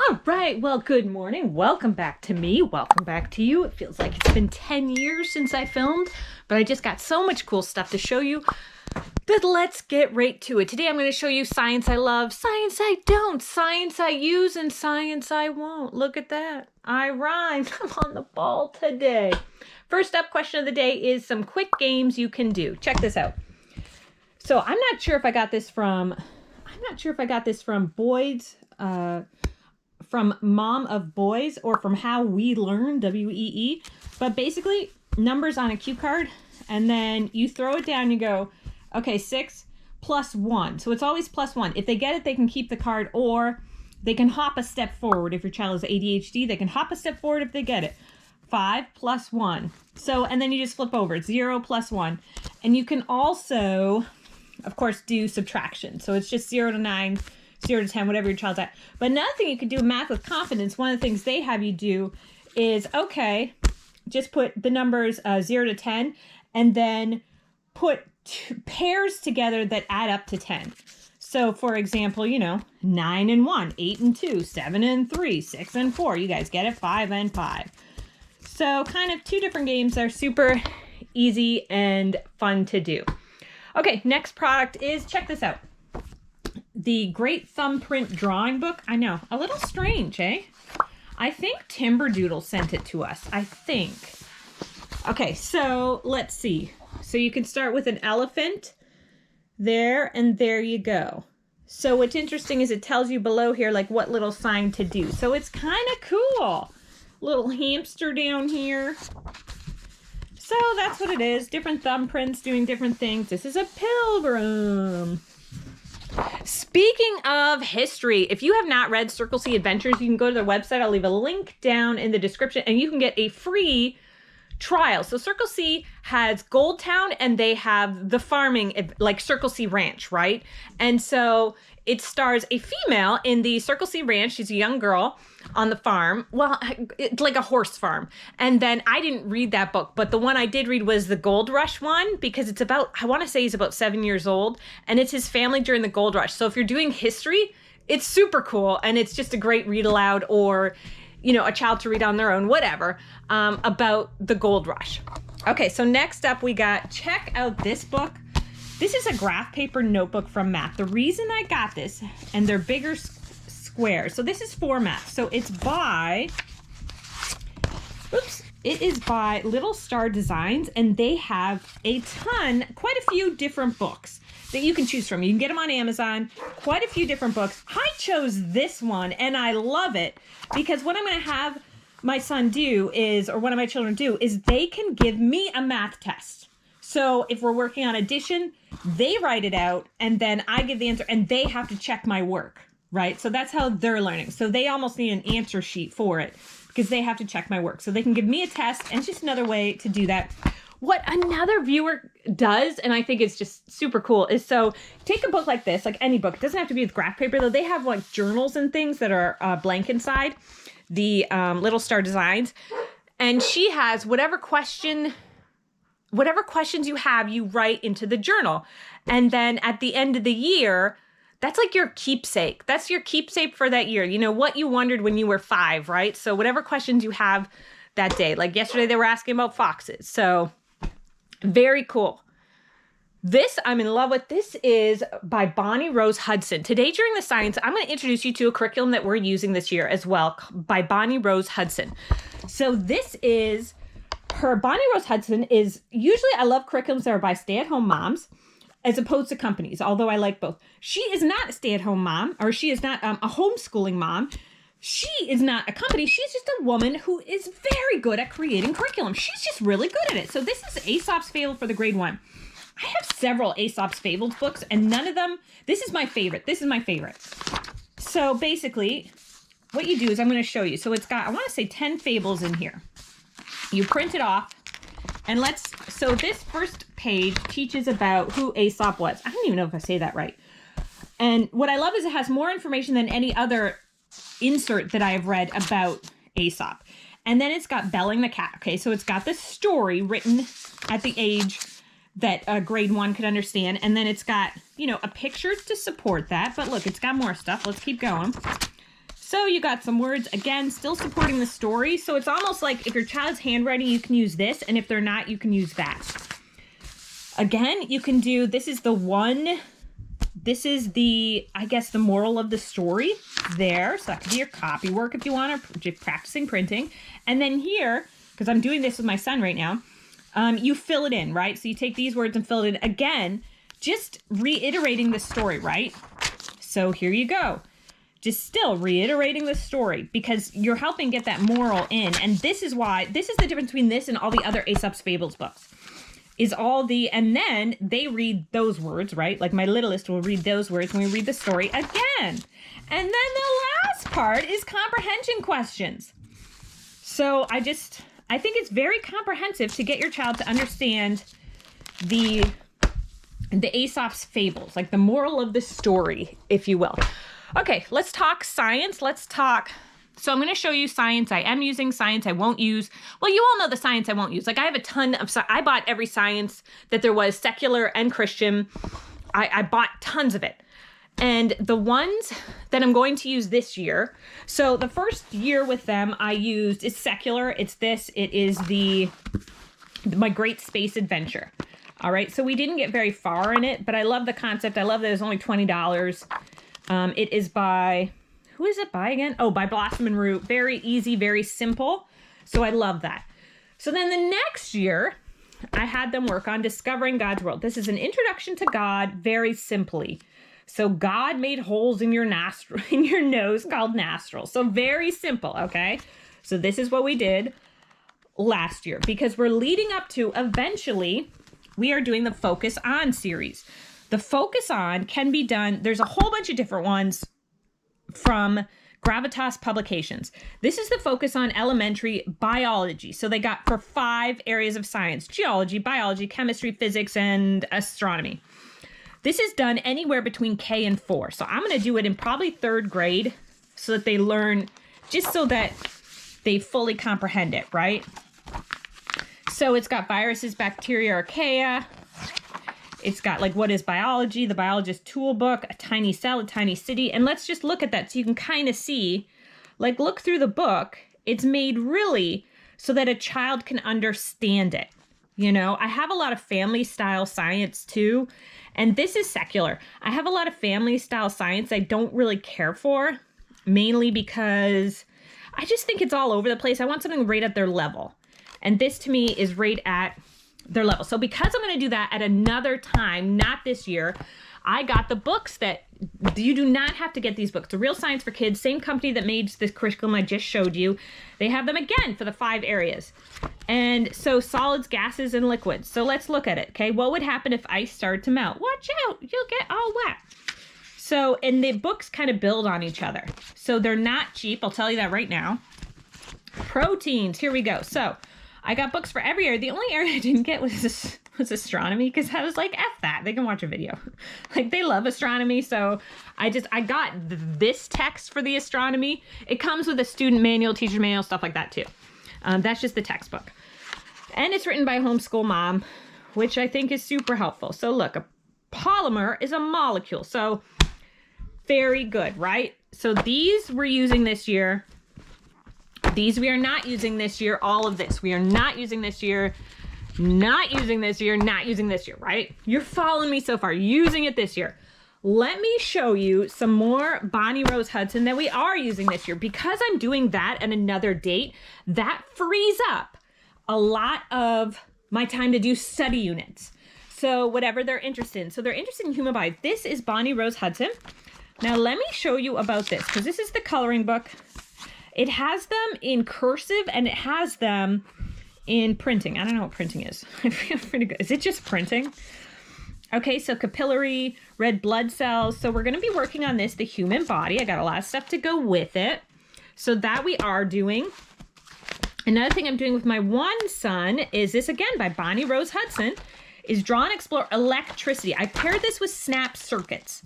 All right, well, good morning. Welcome back to me. Welcome back to you. It feels like it's been 10 years since I filmed, but I just got so much cool stuff to show you that let's get right to it. Today I'm going to show you science I love, science I don't, science I use, and science I won't. Look at that. I rhymed. I'm on the ball today. First up, question of the day is some quick games you can do. Check this out. So I'm not sure if I got this from Boyd's, from Mom of Boys, or from How We Learn, WEE. But basically, numbers on a cue card, and then you throw it down, you go, okay, 6 plus 1. So it's always plus 1. If they get it, they can keep the card, or they can hop a step forward. If your child has ADHD, they can hop a step forward if they get it. 5 plus 1. So, and then you just flip over. It's 0 plus 1. And you can also, of course, do subtraction. So it's just 0 to 9, 0 to 10, whatever your child's at. But another thing you can do in math with confidence, one of the things they have you do is, okay, just put the numbers 0 to 10, and then put pairs together that add up to 10. So, for example, 9 and 1, 8 and 2, 7 and 3, 6 and 4. You guys get it? 5 and 5. So, kind of two different games that are super easy and fun to do. Okay, next product is, check this out. The Great Thumbprint Drawing Book. I know, a little strange, eh? I think Timberdoodle sent it to us. I think. Okay, so let's see. So you can start with an elephant there, and there you go. So what's interesting is it tells you below here like what little sign to do. So it's kind of cool. Little hamster down here. So that's what it is. Different thumbprints doing different things. This is a pilgrim. Speaking of history, if you have not read Circle C Adventures, you can go to their website. I'll leave a link down in the description, and you can get a free trial. So Circle C has Gold Town, and they have the farming, like Circle C Ranch, right? And so it stars a female in the Circle C Ranch. She's a young girl on the farm. Well, it's like a horse farm. And then I didn't read that book, but the one I did read was the Gold Rush one, because it's about, I want to say he's about 7 years old, and it's his family during the Gold Rush. So if you're doing history, it's super cool, and it's just a great read aloud, or a child to read on their own, whatever, about the Gold Rush. Okay, so next up we got, check out this book. This is a graph paper notebook from math. The reason I got this, and they're bigger squares. So this is for math. So it's by, it is by Little Star Designs, and they have quite a few different books that you can choose from. You can get them on Amazon, quite a few different books. I chose this one, and I love it, because what I'm going to have my son do is, or one of my children do, is they can give me a math test. So if we're working on addition, they write it out, and then I give the answer, and they have to check my work, right? So that's how they're learning. So they almost need an answer sheet for it, because they have to check my work. So they can give me a test, and it's just another way to do that. What another viewer does, and I think it's just super cool, is so take a book like this, like any book. It doesn't have to be with graph paper, though. They have like journals and things that are blank inside, the Little Star Designs. And she has whatever questions you have, you write into the journal. And then at the end of the year, that's like your keepsake. That's your keepsake for that year. What you wondered when you were 5, right? So whatever questions you have that day. Like yesterday, they were asking about foxes. So very cool. This I'm in love with. This is by Bonnie Rose Hudson. Today during the science, I'm going to introduce you to a curriculum that we're using this year as well, by Bonnie Rose Hudson. So this is her. Bonnie Rose Hudson is, usually I love curriculums that are by stay-at-home moms as opposed to companies, although I like both. She is not a stay-at-home mom, or she is not a homeschooling mom. She is not a company. She's just a woman who is very good at creating curriculum. She's just really good at it. So this is Aesop's Fable for the grade 1. I have several Aesop's Fables books, and none of them, this is my favorite. This is my favorite. So basically, what you do is I'm going to show you. So it's got, I want to say 10 fables in here. You print it off, and so this first page teaches about who Aesop was. I don't even know if I say that right. And what I love is it has more information than any other insert that I have read about Aesop. And then it's got Belling the cat. Okay, so it's got this story written at the age that a grade 1 could understand. And then it's got, a picture to support that. But look, it's got more stuff. Let's keep going. So you got some words, again, still supporting the story. So it's almost like if your child's handwriting, you can use this. And if they're not, you can use that. Again, you can do, this is the, I guess, the moral of the story there. So that could be your copy work if you want, or just practicing printing. And then here, because I'm doing this with my son right now, you fill it in, right? So you take these words and fill it in. Again, just reiterating the story, right? So here you go. Just still reiterating the story because you're helping get that moral in. And this is why, this is the difference between this and all the other Aesop's Fables books. And then they read those words, right? Like my littlest will read those words when we read the story again. And then the last part is comprehension questions. So I think it's very comprehensive to get your child to understand the Aesop's Fables, like the moral of the story, if you will. Okay, let's talk science. So I'm going to show you science. I am using science. I won't use, well, you all know the science I won't use. Like I have a ton of, I bought every science that there was, secular and Christian. I bought tons of it. And the ones that I'm going to use this year, so the first year with them I used is secular. It is My Great Space Adventure. All right, so we didn't get very far in it, but I love the concept. I love that it's only $20. It is by, who is it by again? Oh, by Blossom and Root. Very easy, very simple. So I love that. So then the next year, I had them work on Discovering God's World. This is an introduction to God, very simply. So God made holes in your nose called nostrils. So very simple, okay? So this is what we did last year because we're leading up to, eventually, we are doing the Focus On series. The Focus On can be done, there's a whole bunch of different ones from Gravitas Publications. This is the Focus On Elementary Biology. So they got for 5 areas of science: geology, biology, chemistry, physics, and astronomy. This is done anywhere between K and 4. So I'm going to do it in probably 3rd grade so that they learn, just so that they fully comprehend it, right? So it's got viruses, bacteria, archaea. It's got like, what is biology? The biologist tool book, a tiny cell, a tiny city. And let's just look at that so you can kind of see, like look through the book. It's made really so that a child can understand it. You know, I have a lot of family style science too. And this is secular. I have a lot of family style science I don't really care for, mainly because I just think it's all over the place. I want something right at their level. And this to me is right at their level. So because I'm going to do that at another time, not this year, I got the books that you do not have to get these books. The Real Science for Kids, same company that made this curriculum I just showed you. They have them again for the 5 areas. And so solids, gases, and liquids. So let's look at it, okay? What would happen if ice started to melt? Watch out, you'll get all wet. So, and the books kind of build on each other. So they're not cheap, I'll tell you that right now. Proteins, here we go. So I got books for every area. The only area I didn't get was astronomy, because I was like, F that. They can watch a video. Like, they love astronomy. So I got this text for the astronomy. It comes with a student manual, teacher manual, stuff like that too. That's just the textbook. And it's written by Homeschool Mom, which I think is super helpful. So look, a polymer is a molecule. So very good, right? So these we're using this year. These we are not using this year. All of this we are not using this year. Not using this year, not using this year, right? You're following me so far, using it this year. Let me show you some more Bonnie Rose Hudson that we are using this year. Because I'm doing that at another date, that frees up a lot of my time to do study units. So whatever they're interested in. So they're interested in human body. This is Bonnie Rose Hudson. Now let me show you about this, because this is the coloring book. It has them in cursive and it has them in printing. I don't know what printing is. I feel pretty good. Is it just printing? Okay, so capillary, red blood cells. So we're going to be working on this, the human body. I got a lot of stuff to go with it. So that we are doing. Another thing I'm doing with my one son is this, again, by Bonnie Rose Hudson, is Draw and Explore Electricity. I paired this with snap circuits.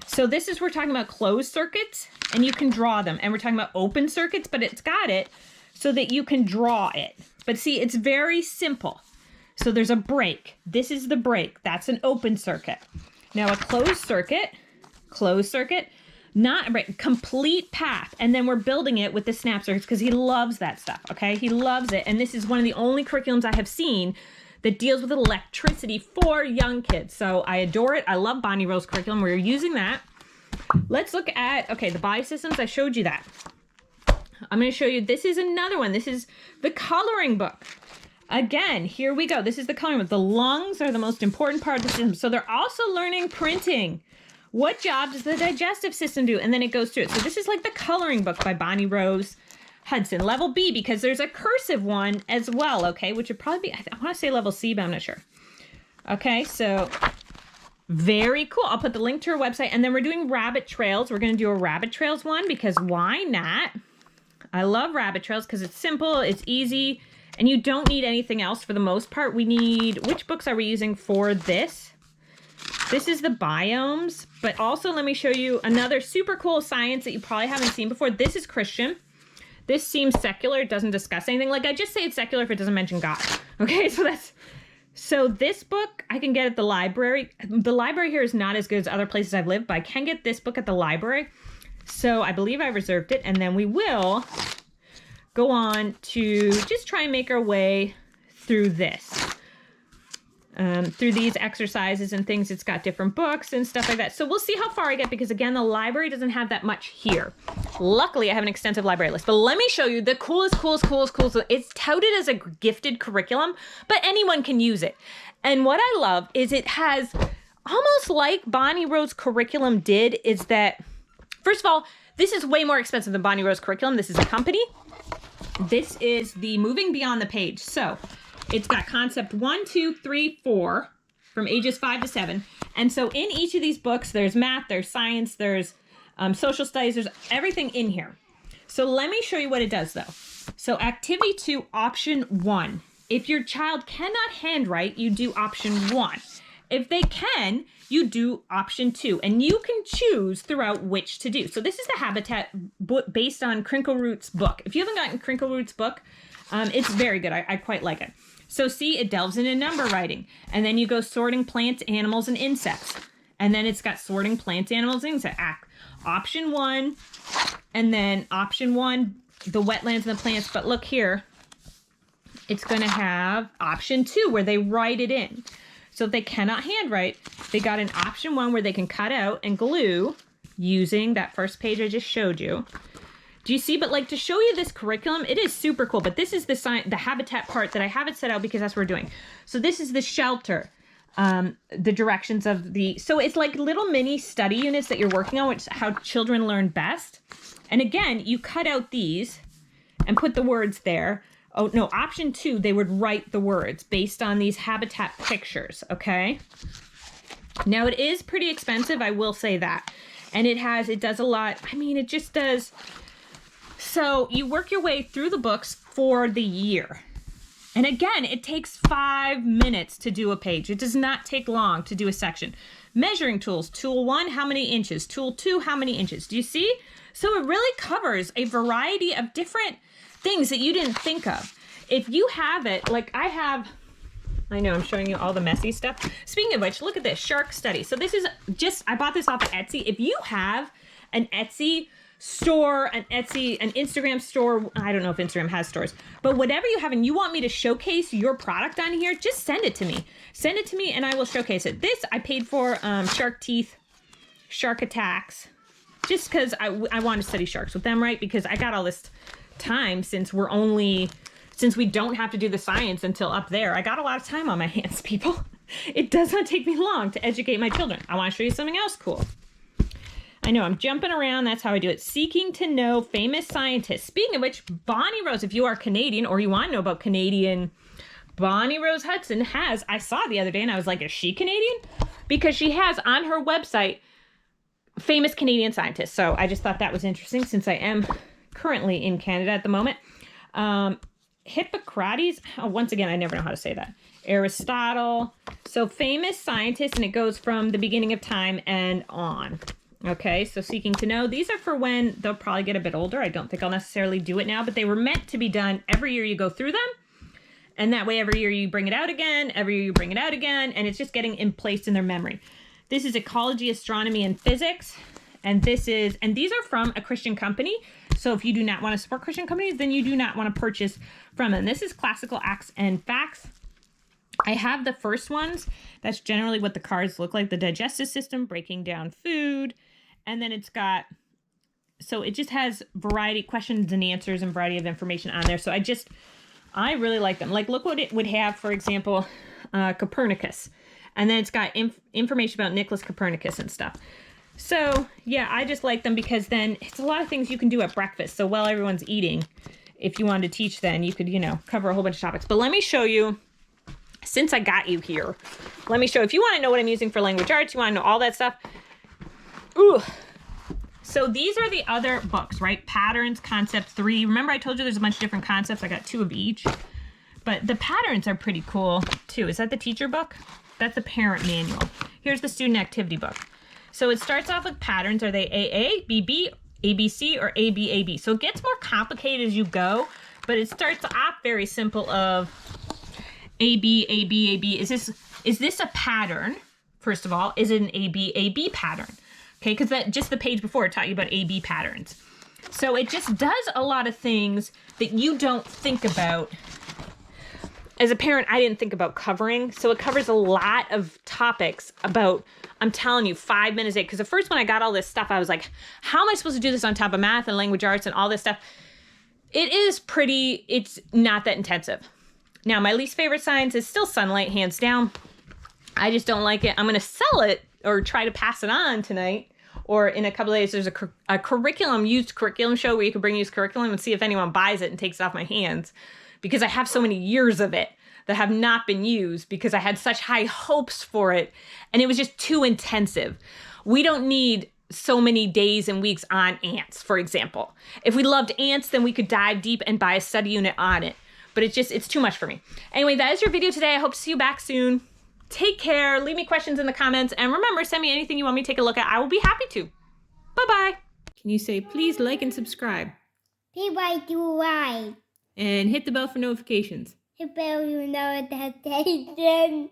So this is, we're talking about closed circuits, and you can draw them. And we're talking about open circuits, but it's got it so that you can draw it. But see, it's very simple. So there's a break. This is the break. That's an open circuit. Now a closed circuit, Not right, complete path. And then we're building it with the snap circuits because he loves that stuff, okay? He loves it. And this is one of the only curriculums I have seen that deals with electricity for young kids. So I adore it. I love Bonnie Rose curriculum. We're using that. Let's look at, okay, the body systems. I showed you that. I'm going to show you, this is another one. This is the coloring book. Again, here we go. This is the coloring book. The lungs are the most important part of the system. So they're also learning printing. What job does the digestive system do? And then it goes through it. So this is like the coloring book by Bonnie Rose Hudson. Level B, because there's a cursive one as well, okay? Which would probably be, I want to say level C, but I'm not sure. Okay, so very cool. I'll put the link to her website. And then we're doing rabbit trails. We're going to do a rabbit trails one because why not? I love rabbit trails because it's simple, it's easy, and you don't need anything else for the most part. We need, which books are we using for this? This is the biomes, but also let me show you another super cool science that you probably haven't seen before. This is Christian. This seems secular. It doesn't discuss anything. Like I just say it's secular if it doesn't mention God. Okay, so this book I can get at the library. The library here is not as good as other places I've lived, but I can get this book at the library. So I believe I reserved it, and then we will go on to just try and make our way through this. Through these exercises and things. It's got different books and stuff like that. So we'll see how far I get because, again, the library doesn't have that much here. Luckily, I have an extensive library list. But let me show you the coolest. It's touted as a gifted curriculum, but anyone can use it. And what I love is it has, almost like Bonnie Rose curriculum did, is that, first of all, this is way more expensive than Bonnie Rose curriculum. This is a company. This is the Moving Beyond the Page. So it's got concept 1, 2, 3, 4 from ages 5 to 7. And so in each of these books, there's math, there's science, there's social studies, there's everything in here. So let me show you what it does though. So activity 2, option 1. If your child cannot handwrite, you do option 1. If they can, you do option 2. And you can choose throughout which to do. So this is the Habitat book based on Crinkleroot's book. If you haven't gotten Crinkleroot's book, it's very good. I quite like it. So see, it delves into number writing. And then you go sorting plants, animals, and insects. And then it's got sorting plants, animals, and insects. Option 1. And then option 1, the wetlands and the plants. But look here. It's going to have option 2 where they write it in. So if they cannot handwrite, they got an option 1 where they can cut out and glue using that first page I just showed you. Do you see? But like to show you this curriculum, it is super cool. But this is the habitat part that I haven't set out because that's what we're doing. So this is the shelter, the directions of the, so it's like little mini study units that you're working on, which is how children learn best. And again, you cut out these and put the words there. Oh no, option 2, they would write the words based on these habitat pictures, okay? Now it is pretty expensive, I will say that. And it does a lot, I mean, it just does. So you work your way through the books for the year. And again, it takes 5 minutes to do a page. It does not take long to do a section. Measuring tools, tool 1, how many inches? Tool 2, how many inches? Do you see? So it really covers a variety of different things that you didn't think of. If you have it, like I have, I know I'm showing you all the messy stuff. Speaking of which, look at this, shark study. So this is just, I bought this off of Etsy. If you have an Etsy store, an Instagram store, I don't know if Instagram has stores, but whatever you have and you want me to showcase your product on here, just send it to me. Send it to me and I will showcase it. This I paid for shark teeth, shark attacks, just because I want to study sharks with them, right? Because I got all this time since we don't have to do the science until up there. I got a lot of time on my hands, people. It does not take me long to educate my children. I want to show you something else cool. I know I'm jumping around. That's how I do it. Seeking to know famous scientists. Speaking of which, Bonnie Rose, if you are Canadian or you want to know about Canadian, Bonnie Rose Hudson has, I saw the other day and I was like, is she Canadian? Because she has on her website famous Canadian scientists. So I just thought that was interesting since I am currently in Canada at the moment. Hippocrates, once again, I never know how to say that. Aristotle. So famous scientists, and it goes from the beginning of time and on. Okay, so seeking to know. These are for when they'll probably get a bit older. I don't think I'll necessarily do it now, but they were meant to be done every year you go through them. And that way every year you bring it out again, every year you bring it out again, and it's just getting in place in their memory. This is ecology, astronomy, and physics. And these are from a Christian company. So if you do not want to support Christian companies, then you do not want to purchase from them. This is Classical Acts and Facts. I have the first ones. That's generally what the cards look like. The digestive system, breaking down food. And then it just has variety, questions and answers, and variety of information on there. So I really like them. Like, look what it would have, for example, Copernicus. And then it's got information about Nicholas Copernicus and stuff. So, yeah, I just like them because then it's a lot of things you can do at breakfast. So while everyone's eating, if you wanted to teach then, you could, cover a whole bunch of topics. But let me show you, since I got you here, let me show, if you want to know what I'm using for language arts, you want to know all that stuff. Ooh. So these are the other books, right? Patterns, Concept 3. Remember I told you there's a bunch of different concepts. I got 2 of each. But the patterns are pretty cool, too. Is that the teacher book? That's the parent manual. Here's the student activity book. So it starts off with patterns. Are they AA, BB, ABC, or ABAB? So it gets more complicated as you go, but it starts off very simple of AB, AB, AB. Is this a pattern, first of all? Is it an AB, AB pattern? Okay, because just the page before it taught you about AB patterns. So it just does a lot of things that you don't think about. As a parent, I didn't think about covering. So it covers a lot of topics about, I'm telling you, 5 minutes a day. Because the first when I got all this stuff, I was like, how am I supposed to do this on top of math and language arts and all this stuff? It's not that intensive. Now, my least favorite science is still sunlight, hands down. I just don't like it. I'm going to sell it or try to pass it on tonight. Or in a couple of days, there's a used curriculum show where you can bring used curriculum and see if anyone buys it and takes it off my hands. Because I have so many years of it that have not been used because I had such high hopes for it. And it was just too intensive. We don't need so many days and weeks on ants, for example. If we loved ants, then we could dive deep and buy a study unit on it. But it's too much for me. Anyway, that is your video today. I hope to see you back soon. Take care. Leave me questions in the comments. And remember, send me anything you want me to take a look at. I will be happy to. Bye-bye. Can you say, please like and subscribe? Please like, do like. And hit the bell for notifications. Hit the bell for notifications.